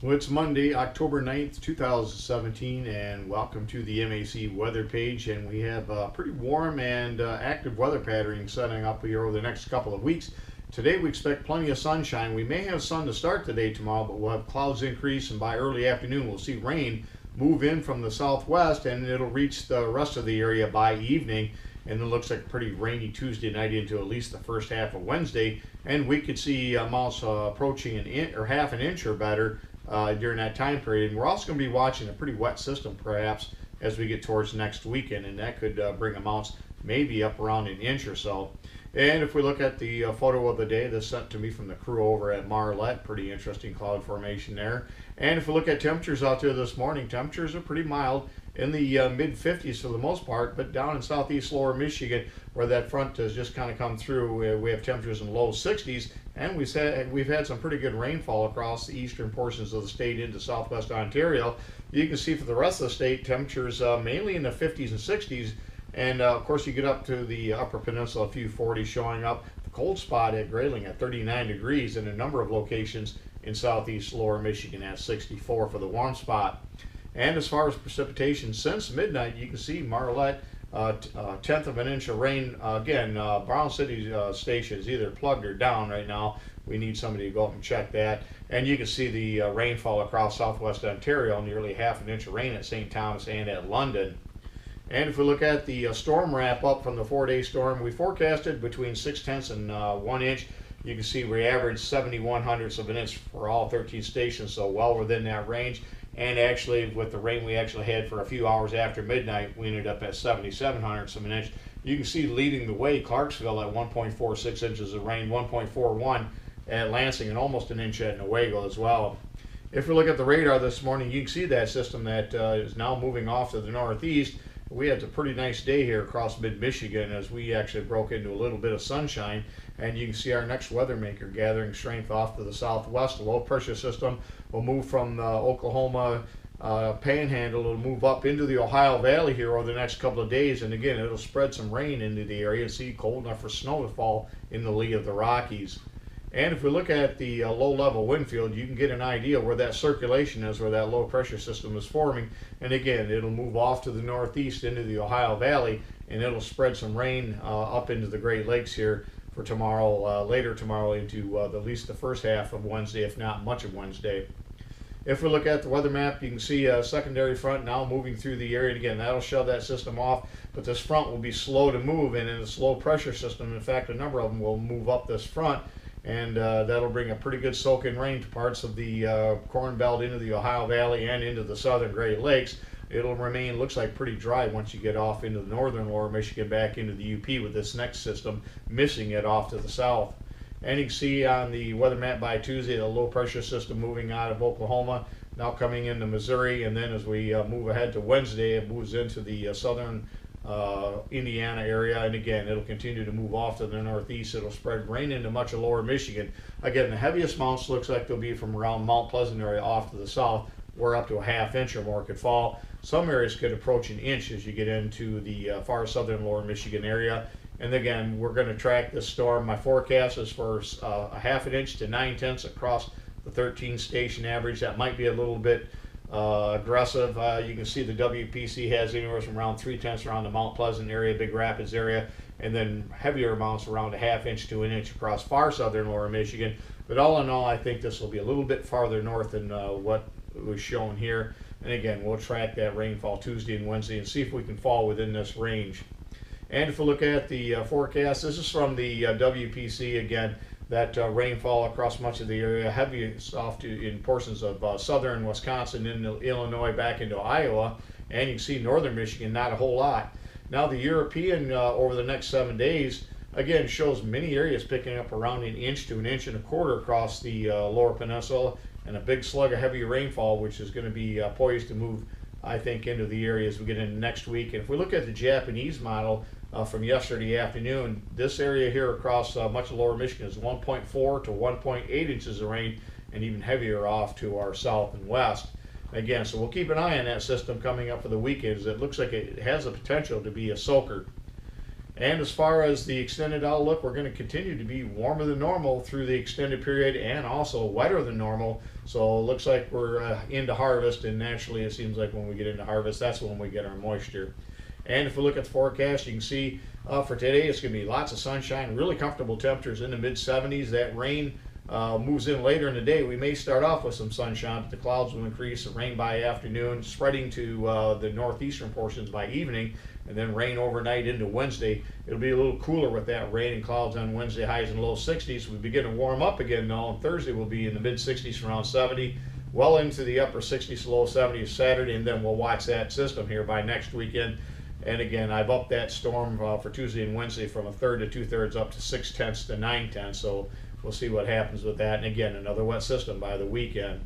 Well, it's Monday, October 9th, 2017, and welcome to the MAC weather page. And we have pretty warm and active weather patterning setting up here over the next couple of weeks. Today we expect plenty of sunshine. We may have sun to start the day tomorrow, but we'll have clouds increase, and by early afternoon we'll see rain move in from the southwest, and it'll reach the rest of the area by evening. And it looks like a pretty rainy Tuesday night into at least the first half of Wednesday, and we could see amounts approaching an inch or half an inch or better during that time period. And we're also going to be watching a pretty wet system perhaps as we get towards next weekend, and that could bring amounts maybe up around an inch or so. And if we look at the photo of the day, this sent to me from the crew over at Marlette, pretty interesting cloud formation there. And if we look at temperatures out there this morning, temperatures are pretty mild in the mid 50s for the most part, but down in southeast lower Michigan, where that front has just kind of come through, we have temperatures in low 60s, and we've had some pretty good rainfall across the eastern portions of the state into southwest Ontario. You can see for the rest of the state, temperatures mainly in the 50s and 60s, and of course you get up to the upper peninsula, a few 40s showing up. The cold spot at Grayling at 39 degrees, and a number of locations in southeast lower Michigan at 64 for the warm spot. And as far as precipitation since midnight, you can see Marlette, tenth of an inch of rain. Again, Brown City station is either plugged or down right now. We need somebody to go up and check that. And you can see the rainfall across southwest Ontario, nearly half an inch of rain at St. Thomas and at London. And if we look at the storm wrap up from the 4-day storm, we forecasted between 0.6 and 1 inch. You can see we averaged 0.71 of an inch for all 13 stations, so well within that range. And actually, with the rain we actually had for a few hours after midnight, we ended up at 0.77 of an inch. You can see leading the way Clarksville at 1.46 inches of rain, 1.41 at Lansing, and almost an inch at Newaygo as well. If we look at the radar this morning, you can see that system that is now moving off to the northeast. We had a pretty nice day here across mid-Michigan as we actually broke into a little bit of sunshine, and you can see our next weather maker gathering strength off to the southwest. The low pressure system will move from the Oklahoma panhandle. It'll move up into the Ohio Valley here over the next couple of days, and again it'll spread some rain into the area and see cold enough for snow to fall in the lee of the Rockies. And if we look at the low-level wind field, you can get an idea where that circulation is, where that low pressure system is forming. And again, it'll move off to the northeast into the Ohio Valley, and it'll spread some rain up into the Great Lakes here for tomorrow, later tomorrow into at least the first half of Wednesday, if not much of Wednesday. If we look at the weather map, you can see a secondary front now moving through the area. And again, that'll shove that system off, but this front will be slow to move, and in this low pressure system, in fact, a number of them will move up this front. And that'll bring a pretty good soak-in rain to parts of the Corn Belt into the Ohio Valley and into the southern Great Lakes. It'll remain, looks like, pretty dry once you get off into the northern lower Michigan back into the UP, with this next system missing it off to the south. And you can see on the weather map by Tuesday, the low pressure system moving out of Oklahoma, now coming into Missouri, and then as we move ahead to Wednesday, it moves into the southern Indiana area, and again it'll continue to move off to the northeast. It'll spread rain into much of lower Michigan. Again, the heaviest amounts looks like they'll be from around Mount Pleasant area off to the south, where up to a half inch or more could fall. Some areas could approach an inch as you get into the far southern lower Michigan area. And again, we're going to track this storm. My forecast is for a half an inch to 9/10 across the 13 station average. That might be a little bit aggressive. You can see the WPC has anywhere from around 3/10 around the Mount Pleasant area, Big Rapids area, and then heavier amounts around a half inch to an inch across far southern lower Michigan. But all in all, I think this will be a little bit farther north than what was shown here. And again, we'll track that rainfall Tuesday and Wednesday and see if we can fall within this range. And if we look at the forecast, this is from the WPC again. That rainfall across much of the area, heavy soft in portions of southern Wisconsin, into Illinois, back into Iowa, and you can see northern Michigan, not a whole lot. Now the European over the next 7 days, again, shows many areas picking up around an inch to an inch and a quarter across the lower peninsula, and a big slug of heavy rainfall, which is going to be poised to move, I think, into the area as we get into next week. And if we look at the Japanese model, from yesterday afternoon, this area here across much of lower Michigan is 1.4 to 1.8 inches of rain, and even heavier off to our south and west. Again, so we'll keep an eye on that system coming up for the weekend, as it looks like it has the potential to be a soaker. And as far as the extended outlook, we're going to continue to be warmer than normal through the extended period and also wetter than normal. So it looks like we're into harvest, and naturally it seems like when we get into harvest, that's when we get our moisture. And if we look at the forecast, you can see for today it's going to be lots of sunshine, really comfortable temperatures in the mid-70s. That rain moves in later in the day. We may start off with some sunshine, but the clouds will increase, the rain by afternoon, spreading to the northeastern portions by evening, and then rain overnight into Wednesday. It'll be a little cooler with that rain and clouds on Wednesday, highs in the low 60s. We begin to warm up again now, and Thursday will be in the mid-60s, around 70, well into the upper 60s to low 70s Saturday, and then we'll watch that system here by next weekend. And again, I've upped that storm for Tuesday and Wednesday from 1/3 to 2/3 up to 6/10 to 9/10. So we'll see what happens with that. And again, another wet system by the weekend.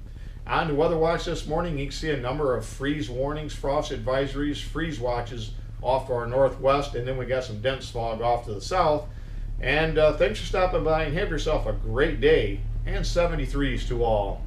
On the weather watch this morning, you can see a number of freeze warnings, frost advisories, freeze watches off to our northwest, and then we got some dense fog off to the south. And thanks for stopping by, and have yourself a great day, and 73s to all.